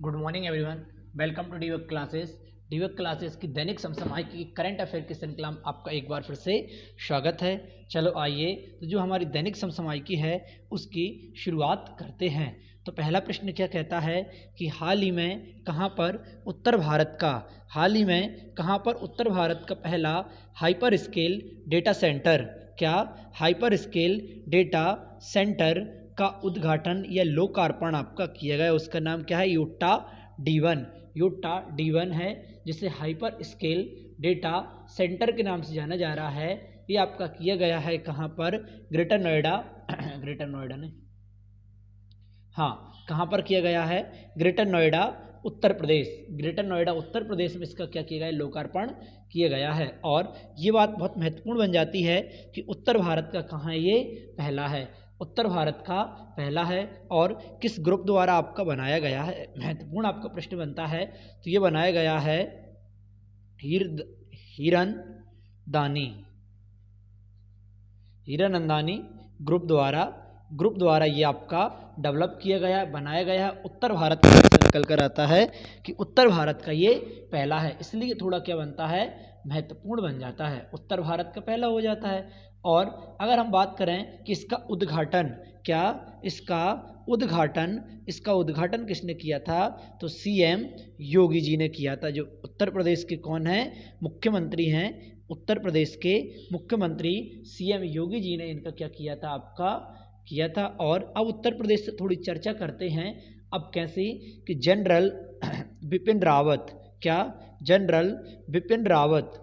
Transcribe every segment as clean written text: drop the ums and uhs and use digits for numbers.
Good morning everyone, welcome to डीवर्क classes. डीवर्क classes की दैनिक समसामयिक की करंट अफेयर की श्रृंखला में आपका एक बार फिर से स्वागत है। चलो आइए, तो जो हमारी दैनिक समसामयिकी है उसकी शुरुआत करते हैं। तो पहला प्रश्न क्या कहता है कि हाल ही में कहाँ पर उत्तर भारत का पहला hyper scale data centre hyper scale data centre का उद्घाटन या लोकार्पण आपका किया गया। उसका नाम क्या है? योटा डी1 है, जिसे हाइपर स्केल डेटा सेंटर के नाम से जाना जा रहा है। ये आपका किया गया है कहाँ पर? ग्रेटर नोएडा ग्रेटर नोएडा ने कहाँ पर किया गया है? ग्रेटर नोएडा उत्तर प्रदेश में इसका क्या किया गया है? लोकार्पण किया गया है। और ये बात बहुत महत्वपूर्ण बन जाती है कि उत्तर भारत का कहाँ है? ये पहला है, उत्तर भारत का पहला है। और किस ग्रुप द्वारा आपका बनाया गया है? महत्वपूर्ण आपका प्रश्न बनता है। तो ये बनाया गया है हीरन अंदानी ग्रुप द्वारा ये आपका डेवलप किया गया, बनाया गया। उत्तर भारत का निकल कर आता है कि उत्तर भारत का ये पहला है, इसलिए थोड़ा क्या बनता है? महत्वपूर्ण बन जाता है, उत्तर भारत का पहला हो जाता है। और अगर हम बात करें कि इसका उद्घाटन किसने किया था? तो सीएम योगी जी ने किया था। जो उत्तर प्रदेश के कौन है? मुख्यमंत्री हैं। उत्तर प्रदेश के मुख्यमंत्री सीएम योगी जी ने इनका क्या किया था? आपका किया था। और अब उत्तर प्रदेश से थोड़ी चर्चा करते हैं। अब कैसी? कि जनरल बिपिन रावत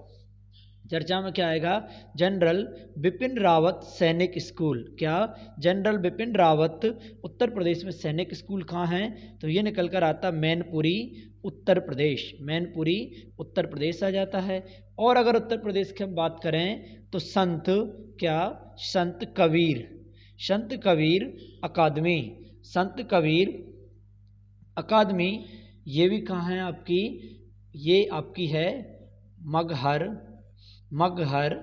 चर्चा में क्या आएगा? जनरल बिपिन रावत सैनिक स्कूल। जनरल बिपिन रावत उत्तर प्रदेश में सैनिक स्कूल कहाँ हैं? तो ये निकल कर आता मैनपुरी उत्तर प्रदेश आ जाता है। और अगर उत्तर प्रदेश की हम बात करें तो संत कबीर ये भी कहाँ है आपकी? ये आपकी है मगहर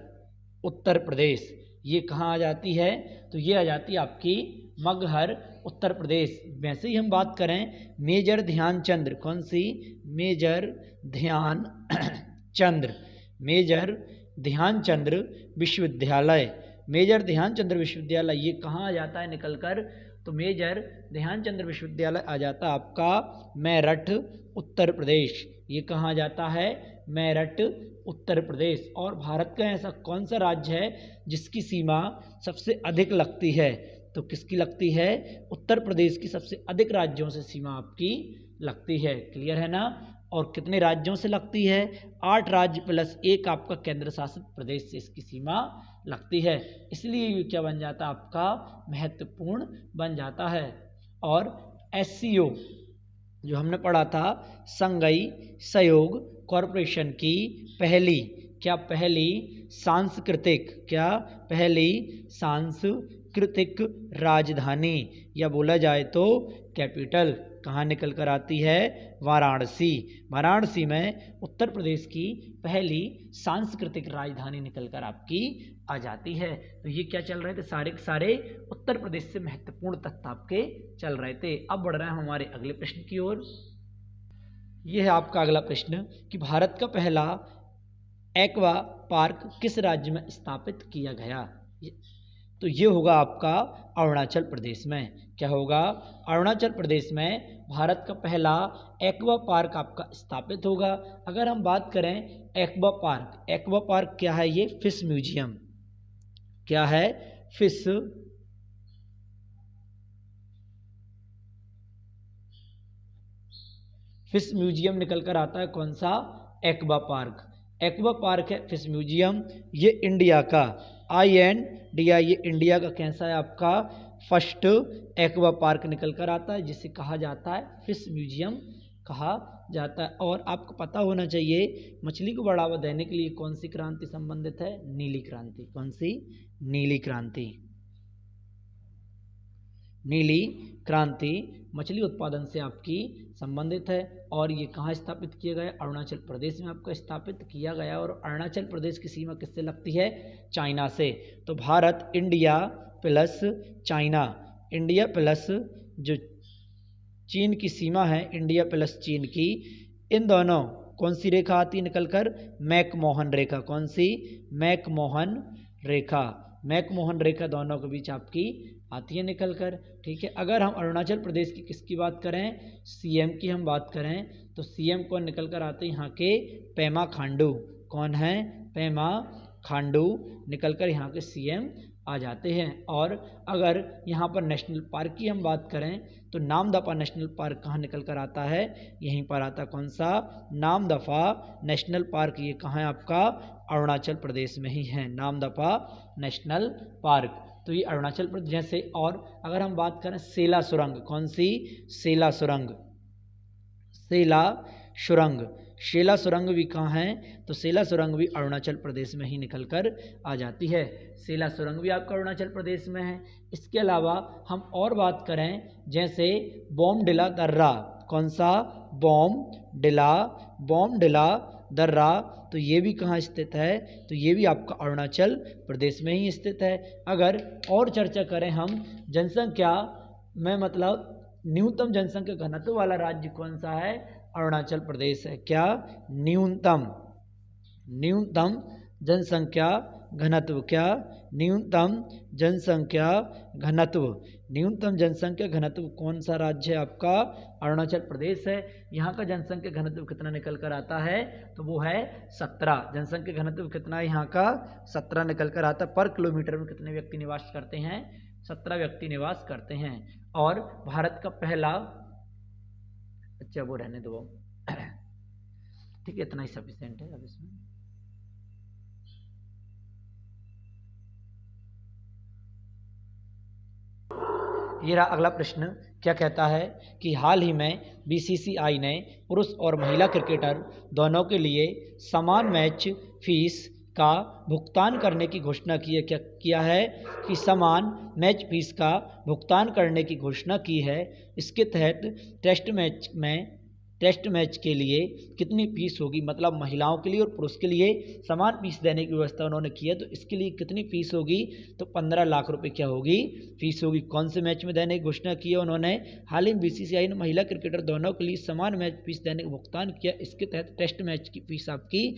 उत्तर प्रदेश। ये कहाँ आ जाती है? तो ये आ जाती है आपकी मगहर उत्तर प्रदेश। वैसे ही हम बात करें मेजर ध्यानचंद्र, कौन सी? मेजर ध्यानचंद्र विश्वविद्यालय ये कहाँ आ जाता है निकल कर? तो मेजर ध्यानचंद्र विश्वविद्यालय आ जाता है आपका मेरठ उत्तर प्रदेश। ये कहाँ आ जाता है? मेरठ उत्तर प्रदेश। और भारत का ऐसा कौन सा राज्य है जिसकी सीमा सबसे अधिक लगती है? तो किसकी लगती है? उत्तर प्रदेश की सबसे अधिक राज्यों से सीमा आपकी लगती है। क्लियर है ना? और कितने राज्यों से लगती है? 8 राज्य प्लस 1 आपका केंद्र शासित प्रदेश से इसकी सीमा लगती है। इसलिए ये क्या बन जाता है? आपका महत्वपूर्ण बन जाता है। और SCO जो हमने पढ़ा था, संघीय सहयोग कॉरपोरेशन की पहली सांस्कृतिक राजधानी, या बोला जाए तो कैपिटल कहाँ निकल कर आती है? वाराणसी में उत्तर प्रदेश की पहली सांस्कृतिक राजधानी निकल कर आपकी आ जाती है। तो ये क्या चल रहे थे? सारे के सारे उत्तर प्रदेश से महत्वपूर्ण तथ्य आपके चल रहे थे। अब बढ़ रहे हैं हमारे अगले प्रश्न की ओर। यह है आपका अगला प्रश्न कि भारत का पहला एक्वा पार्क किस राज्य में स्थापित किया गया? तो ये होगा आपका अरुणाचल प्रदेश में। क्या होगा? अरुणाचल प्रदेश में भारत का पहला एक्वा पार्क आपका स्थापित होगा। अगर हम बात करें एक्वा पार्क क्या है? ये फिश म्यूजियम। क्या है? फिश म्यूजियम निकल कर आता है। कौन सा? एक्वा पार्क है, फिश म्यूजियम। ये इंडिया का INDI, ये इंडिया का कैसा है आपका? फर्स्ट एक्वा पार्क निकल कर आता है, जिसे कहा जाता है फिश म्यूजियम कहा जाता है। और आपको पता होना चाहिए मछली को बढ़ावा देने के लिए कौन सी क्रांति संबंधित है? नीली क्रांति। कौन सी? नीली क्रांति मछली उत्पादन से आपकी संबंधित है। और ये कहाँ स्थापित किया गया? अरुणाचल प्रदेश में आपका स्थापित किया गया। और अरुणाचल प्रदेश की सीमा किससे लगती है? चाइना से। तो भारत इंडिया प्लस जो चीन की सीमा है, इंडिया प्लस चीन की, इन दोनों कौन सी रेखा आती है निकल कर? मैकमोहन रेखा। कौन सी? मैकमोहन रेखा। मैकमोहन रेखा दोनों के बीच आपकी आती है निकल कर। ठीक है, अगर हम अरुणाचल प्रदेश की किसकी बात करें, सीएम की हम बात करें, तो सीएम कौन निकल कर आते हैं यहाँ के? पेमा खांडू। कौन है? पेमा खांडू निकल कर यहाँ के सीएम आ जाते हैं। और अगर यहाँ पर नेशनल पार्क की हम बात करें तो नामदफा नेशनल पार्क कहाँ निकल कर आता है? यहीं पर आता। कौन सा? Namdapha national park. ये कहाँ है आपका? अरुणाचल प्रदेश में ही है नामदफा नेशनल पार्क। तो ये अरुणाचल प्रदेश जैसे। और अगर हम बात करें सेला सुरंग, कौन सी? सेला सुरंग। सेला सुरंग, शेला सुरंग भी कहाँ है? तो सेला सुरंग भी अरुणाचल प्रदेश में ही निकलकर आ जाती है। सेला सुरंग भी आपका अरुणाचल प्रदेश में है। इसके अलावा हम और बात करें जैसे बोमडिला दर्रा। कौन सा? बोमडिला दर्रा, तो ये भी कहाँ स्थित है? तो ये भी आपका अरुणाचल प्रदेश में ही स्थित है। अगर और चर्चा करें हम जनसंख्या में, मतलब न्यूनतम जनसंख्या घनत्व वाला राज्य कौन सा है? अरुणाचल प्रदेश है। क्या? न्यूनतम जनसंख्या घनत्व। क्या? न्यूनतम जनसंख्या घनत्व। न्यूनतम जनसंख्या घनत्व कौन सा राज्य है आपका? अरुणाचल प्रदेश है। यहाँ का जनसंख्या घनत्व कितना निकल कर आता है? तो वो है 17। जनसंख्या घनत्व कितना है यहाँ का? 17 निकल कर आता है। पर किलोमीटर में कितने व्यक्ति निवास करते हैं? 17 व्यक्ति निवास करते हैं। और भारत का पहला, अच्छा वो रहने दो, ठीक है, इतना ही सफिशिएंट है अब इसमें। ये रहा अगला प्रश्न। क्या कहता है कि हाल ही में बीसीसीआई ने पुरुष और महिला क्रिकेटर दोनों के लिए समान मैच फीस का भुगतान करने की घोषणा की है। क्या किया है? कि समान मैच फीस का भुगतान करने की घोषणा की है। इसके तहत टेस्ट मैच के लिए कितनी फीस होगी, मतलब महिलाओं के लिए और पुरुष के लिए समान फीस देने की व्यवस्था उन्होंने की है। तो इसके लिए कितनी फीस होगी? तो 15 लाख रुपए क्या होगी? फीस होगी। कौन से मैच में देने की घोषणा की है उन्होंने? हाल ही में बीसीसीआई ने महिला क्रिकेटर दोनों के लिए समान मैच फीस देने का भुगतान किया। इसके तहत टेस्ट मैच की फीस आपकी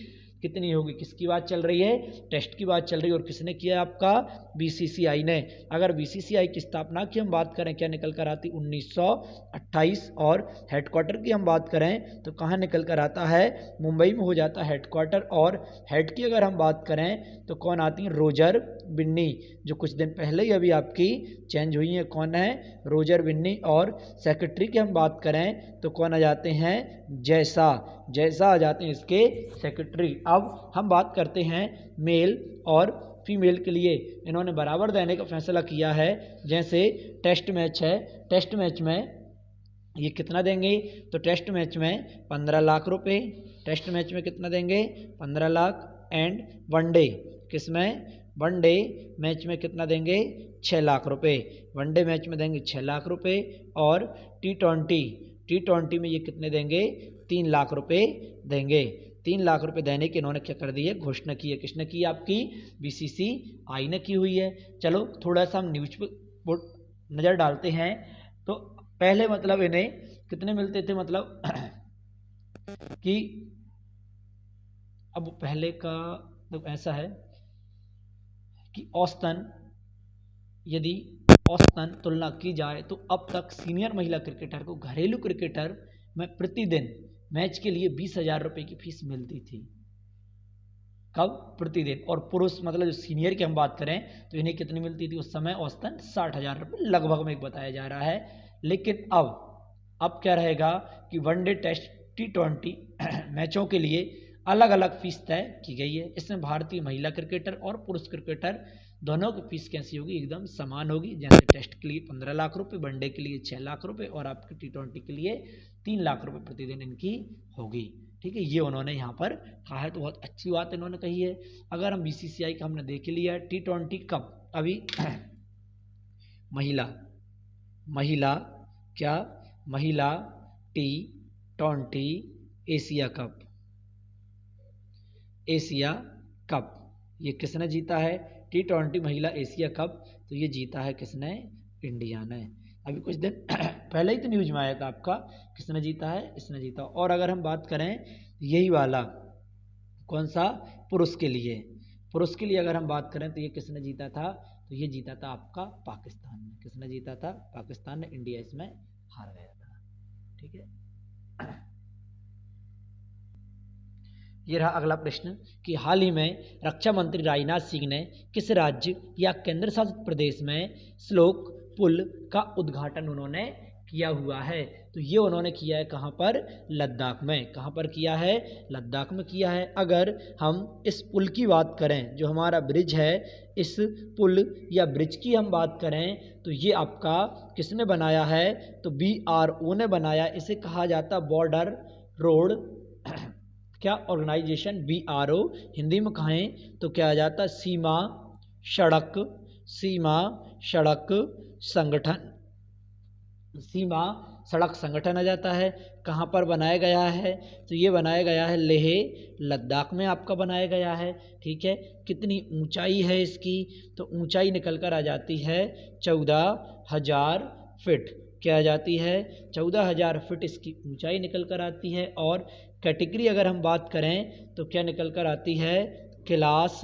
कितनी होगी? किसकी बात चल रही है? टेस्ट की बात चल रही है। और किसने किया? आपका बीसीसीआई ने। अगर बीसीसीआई की स्थापना की हम बात करें, क्या निकल कर आती? 1928। और हेडक्वार्टर की हम बात करें तो कहाँ निकल कर आता है? मुंबई में हो जाता है हेडक्वार्टर। और हेड की अगर हम बात करें तो कौन आती है? रोजर बिन्नी, जो कुछ दिन पहले ही अभी आपकी चेंज हुई है। कौन है? रोजर बिन्नी। और सेक्रेटरी की हम बात करें तो कौन आ जाते हैं? जैसा आ जाते हैं इसके सेक्रेटरी। अब हम बात करते हैं मेल और फीमेल के लिए इन्होंने बराबर देने का फैसला किया है। जैसे टेस्ट मैच है, टेस्ट मैच में ये कितना देंगे? तो टेस्ट मैच में 15 लाख रुपए। टेस्ट मैच में कितना देंगे? 15 लाख। एंड वनडे, किसमें? वनडे मैच में कितना देंगे? 6 लाख रुपए। वनडे मैच में देंगे 6 लाख रुपए। और टी20 में ये कितने देंगे? 3 लाख रुपए देंगे। 3 लाख रुपए देने की इन्होंने क्या कर दी है? घोषणा की है। किसने की? आपकी बीसीसीआई ने की हुई है। चलो थोड़ा सा हम न्यूज पर नज़र डालते हैं। तो पहले मतलब इन्हें कितने मिलते थे, मतलब कि अब पहले का तो ऐसा है कि यदि औसतन तुलना की जाए तो अब तक सीनियर महिला क्रिकेटर को घरेलू क्रिकेटर में प्रतिदिन मैच के लिए 20,000 रुपये की फीस मिलती थी। कब? प्रतिदिन। और पुरुष मतलब जो सीनियर की हम बात करें तो इन्हें कितनी मिलती थी उस समय? औसतन 60,000 रुपये लगभग में बताया जा रहा है। लेकिन अब क्या रहेगा कि वनडे, टेस्ट, टी20 मैचों के लिए अलग अलग फीस तय की गई है। इसमें भारतीय महिला क्रिकेटर और पुरुष क्रिकेटर दोनों की फीस कैसी होगी? एकदम समान होगी। जैसे टेस्ट के लिए 15 लाख रुपए, वनडे के लिए 6 लाख रुपए और आपके टी20 के लिए 3 लाख रुपए प्रतिदिन इनकी होगी। ठीक है, ये उन्होंने यहाँ पर कहा है। तो बहुत अच्छी बात इन्होंने कही है। अगर हम बीसीसीआई का हमने देख लिया है, टी20 कप अभी महिला क्या? महिला टी20 एशिया कप ये किसने जीता है? टी20 महिला एशिया कप। तो ये जीता है किसने? इंडिया ने। अभी कुछ दिन पहले ही तो न्यूज में आया था आपका, किसने जीता है, इसने जीता। और अगर हम बात करें यही वाला कौन सा, पुरुष के लिए, पुरुष के लिए अगर हम बात करें तो ये किसने जीता था, तो ये जीता था आपका पाकिस्तान ने। किसने जीता था, पाकिस्तान ने। इंडिया इसमें हार गया था। ठीक है, ये रहा अगला प्रश्न कि हाल ही में रक्षा मंत्री राजनाथ सिंह ने किस राज्य या केंद्र शासित प्रदेश में श्लोक पुल का उद्घाटन उन्होंने किया हुआ है, तो ये उन्होंने किया है कहाँ पर, लद्दाख में। कहाँ पर किया है, लद्दाख में किया है। अगर हम इस पुल की बात करें, जो हमारा ब्रिज है, इस पुल या ब्रिज की हम बात करें तो ये आपका किसने बनाया है, तो BRO ने बनाया। इसे कहा जाता बॉर्डर रोड क्या ऑर्गेनाइजेशन, BRO। हिंदी में कहें तो क्या आ जाता, सीमा सड़क संगठन, सीमा सड़क संगठन आ जाता है। कहाँ पर बनाया गया है, तो ये बनाया गया है लेह लद्दाख में आपका बनाया गया है। ठीक है, कितनी ऊंचाई है इसकी, तो ऊंचाई निकल कर आ जाती है 14,000 फीट। क्या आ जाती है, 14,000 फीट इसकी ऊंचाई निकल कर आती है। और कैटेगरी अगर हम बात करें तो क्या निकल कर आती है, क्लास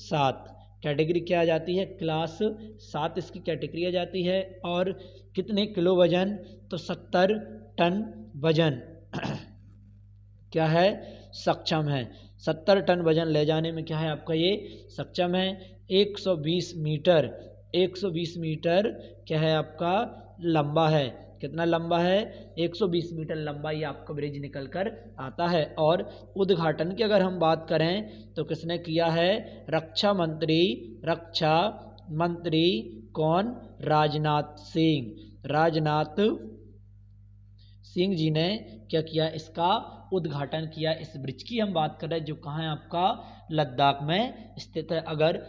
7। कैटेगरी क्या आ जाती है, क्लास 7 इसकी कैटेगरी आ जाती है। और कितने किलो वजन, तो 70 टन वजन क्या है, सक्षम है। 70 टन वजन ले जाने में क्या है आपका, ये सक्षम है। 120 मीटर क्या है आपका, लंबा है। कितना लंबा है, 120 मीटर लंबा ये आपका ब्रिज निकल कर आता है। और उद्घाटन की अगर हम बात करें तो किसने किया है, रक्षा मंत्री कौन, राजनाथ सिंह जी ने क्या किया, इसका उद्घाटन किया। इस ब्रिज की हम बात कर रहे हैं जो कहाँ है आपका, लद्दाख में स्थित है। अगर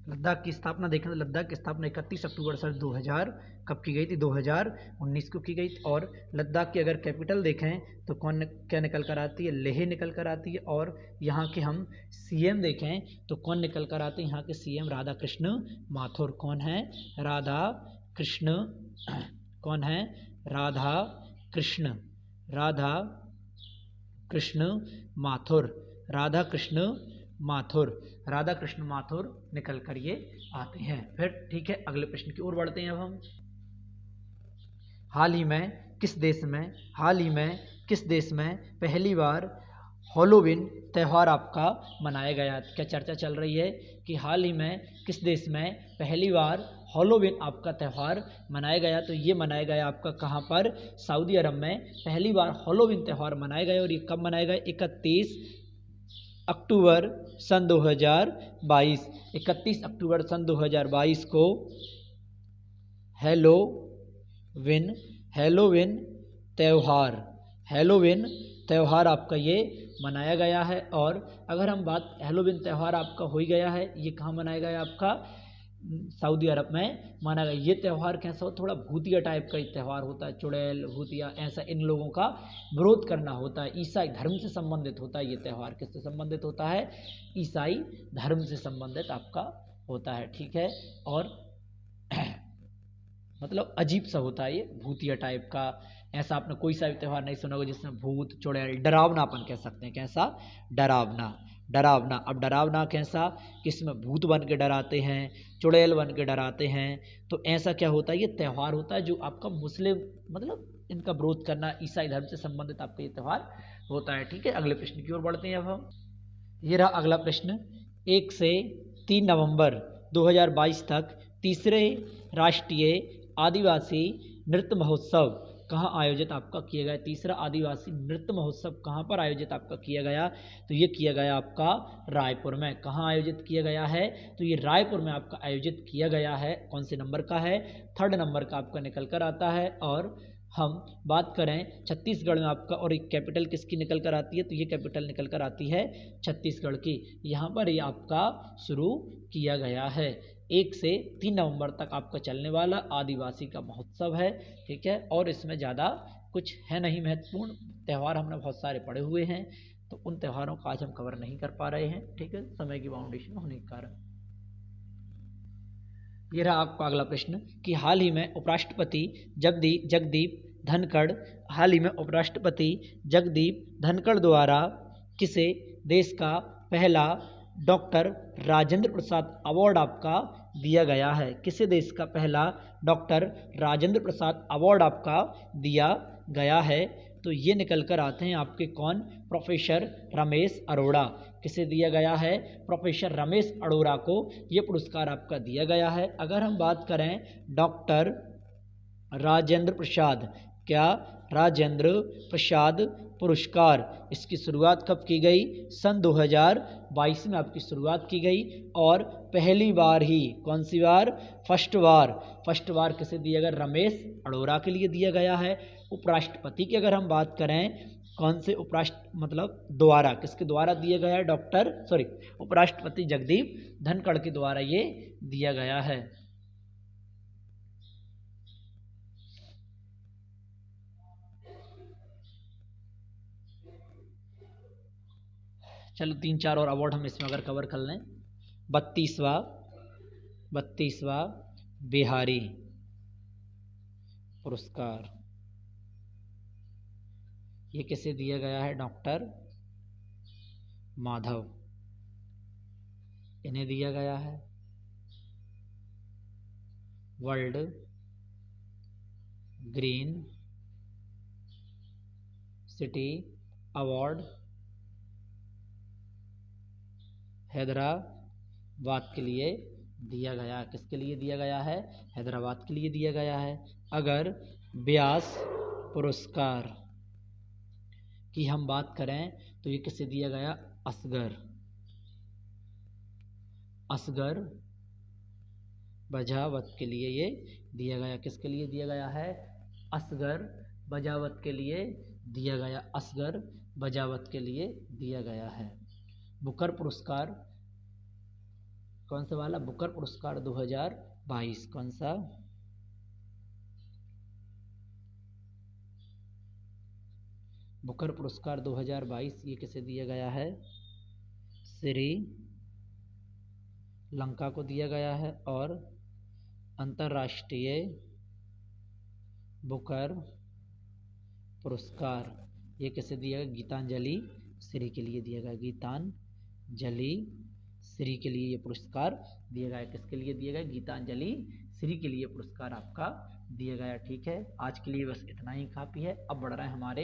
लद्दाख की स्थापना देखें तो लद्दाख की स्थापना 31 अक्टूबर सन 2000 कब की गई थी, 2019 को की गई थी। और लद्दाख की अगर कैपिटल देखें तो कौन क्या निकल कर आती है, लेह निकल कर आती है। और यहाँ के हम CM देखें तो कौन निकल कर आते हैं, यहाँ के CM राधा कृष्ण माथुर। कौन है, राधा कृष्ण माथुर निकल कर ये आते हैं। फिर ठीक है, अगले प्रश्न की ओर बढ़ते हैं अब हम। हाल ही में किस देश में पहली बार हैलोवीन त्यौहार आपका मनाया गया। क्या चर्चा चल रही है कि हाल ही में किस देश में पहली बार हैलोवीन आपका त्यौहार मनाया गया, तो ये मनाया गया आपका कहाँ पर, सऊदी अरब में पहली बार हैलोवीन त्यौहार मनाया गया। और ये कब मनाया गया, 31 अक्टूबर सन 2022। 31 अक्टूबर सन 2022 को हैलोवीन त्यौहार आपका ये मनाया गया है। और अगर हम बात, हैलोवीन त्यौहार आपका हो ही गया है, ये कहाँ मनाया गया आपका, सऊदी अरब में माना गया। ये त्यौहार कैसा हो, थोड़ा भूतिया टाइप का त्यौहार होता है, चुड़ैल भूतिया ऐसा इन लोगों का विरोध करना होता है। ईसाई धर्म से संबंधित होता है ये त्यौहार। किससे संबंधित होता है, ईसाई धर्म से संबंधित आपका होता है। ठीक है, और मतलब अजीब सा होता है ये, भूतिया टाइप का। ऐसा आपने कोई सा भी त्यौहार नहीं सुना होगा जिसमें भूत चुड़ैल, डरावनापन कह सकते हैं। कैसा, डरावना। अब डरावना कैसा, किसमें भूत बन के डराते हैं, चुड़ैल बन के डराते हैं। तो ऐसा क्या होता है, ये त्यौहार होता है जो आपका मुस्लिम, मतलब इनका विरोध करना, ईसाई धर्म से संबंधित आपका ये त्यौहार होता है। ठीक है, अगले प्रश्न की ओर बढ़ते हैं अब हम। ये रहा अगला प्रश्न। 1 से 3 नवंबर 2022 तक तीसरे राष्ट्रीय आदिवासी नृत्य महोत्सव कहाँ आयोजित आपका किया गया। तीसरा आदिवासी नृत्य महोत्सव कहाँ पर आयोजित आपका किया गया, तो ये किया गया आपका रायपुर में। कहाँ आयोजित किया गया है, तो ये रायपुर में आपका आयोजित किया गया है। कौन से नंबर का है, 3rd नंबर का आपका निकल कर आता है। और हम बात करें छत्तीसगढ़ में आपका, और एक कैपिटल किसकी निकल कर आती है, तो ये कैपिटल निकल कर आती है छत्तीसगढ़ की। यहाँ पर ये आपका शुरू किया गया है। 1 से 3 नवंबर तक आपका चलने वाला आदिवासी का महोत्सव है। ठीक है, और इसमें ज़्यादा कुछ है नहीं महत्वपूर्ण। त्यौहार हमने बहुत सारे पढ़े हुए हैं, तो उन त्यौहारों का आज हम कवर नहीं कर पा रहे हैं। ठीक है, समय की बाउंडेशन होने के कारण। ये रहा आपका अगला प्रश्न कि हाल ही में उपराष्ट्रपति जगदीप धनखड़ द्वारा किसे देश का पहला डॉक्टर राजेंद्र प्रसाद अवार्ड आपका दिया गया है? किसे देश का पहला डॉक्टर राजेंद्र प्रसाद अवार्ड आपका दिया गया है? तो ये निकल कर आते हैं आपके कौन? प्रोफेसर रमेश अरोड़ा। किसे दिया गया है? प्रोफेसर रमेश अरोड़ा को ये पुरस्कार आपका दिया गया है। अगर हम बात करें डॉक्टर राजेंद्र प्रसाद, क्या राजेंद्र प्रसाद पुरस्कार, इसकी शुरुआत कब की गई? सन 2022 में आपकी शुरुआत की गई और पहली बार ही, कौन सी बार? फर्स्ट बार किसे दिया गया? रमेश अरोड़ा के लिए दिया गया है। उपराष्ट्रपति की अगर हम बात करें, कौन से द्वारा, किसके द्वारा दिया गया है? उपराष्ट्रपति जगदीप धनखड़ के द्वारा ये दिया गया है। चलो 3-4 और अवार्ड हम इसमें अगर कवर कर लें। 32वां बिहारी पुरस्कार, ये किसे दिया गया है? डॉक्टर माधव, इन्हें दिया गया है। World green city award Hyderabad के लिए दिया गया। किसके लिए दिया गया है? हैदराबाद के लिए दिया गया है। अगर व्यास पुरस्कार की हम बात करें तो ये किसे दिया गया? असगर बजावत के लिए ये दिया गया। किसके लिए दिया गया है? असगर बजावत के लिए दिया गया। असगर बजावत के लिए दिया गया है। बुकर पुरस्कार कौन सा वाला? बुकर पुरस्कार 2022, कौन सा? बुकर पुरस्कार 2022 ये किसे दिया गया है? श्री लंका को दिया गया है। और अंतर्राष्ट्रीय बुकर पुरस्कार ये किसे दिया गया? गीतांजलि श्री के लिए दिया गया। गीतांजलि श्री के लिए ये पुरस्कार दिया गया। किसके लिए दिया गया? गीतांजलि श्री के लिए पुरस्कार आपका दिया गया। ठीक है, आज के लिए बस इतना ही काफ़ी है। अब बढ़ रहे हैं हमारे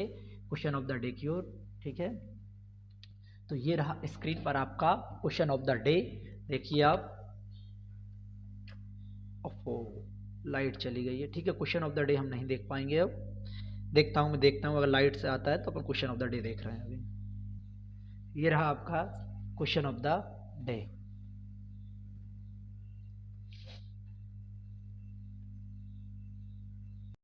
क्वेश्चन ऑफ द डे की ओर। ठीक है, तो ये रहा स्क्रीन पर आपका क्वेश्चन ऑफ द डे। देखिए आप, लाइट चली गई है। ठीक है, क्वेश्चन ऑफ द डे हम नहीं देख पाएंगे अब। देखता हूँ अगर लाइट से आता है तो अपन क्वेश्चन ऑफ द डे देख रहे हैं अभी। ये रहा आपका क्वेश्चन ऑफ द डे।